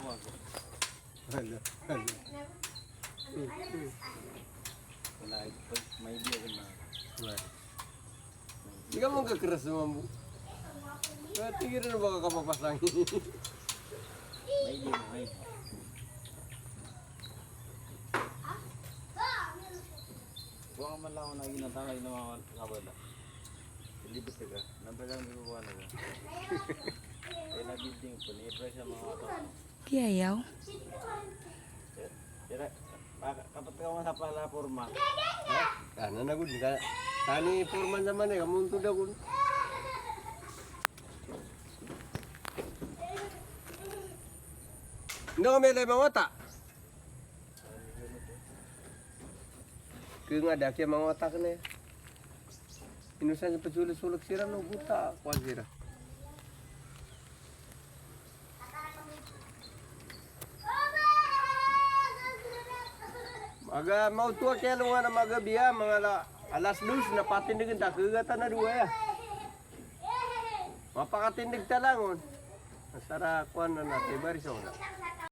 ako. Hala. Wala ito. May idea ko na. Hindi ka mong kakras naman mo. Tingin na baka kapapasangin. May idea mo. May idea. Buwan ka man lang ako na ginatangay ng mga kabala. Ilibot ka. Nabalang nagkukuha na ka. Kaya nabilding po. Ni-press ang mga auto. Piyayaw. Kaya kapag ka mo sa pala forma. Kana na gud ka. Kani forman naman eh kamuntu daw kun. Ndo kami lay mangota. Kaya nga daki mga otak na eh. Inusan niya pagsulit-sulit sira no buta. Kuan sira. Maga mau tua kaya lunga na magabiya mga alas 2 na patindig ta kagata na duwa ya. Mapakatindig ta langon. Masara kuan na natin bariso na.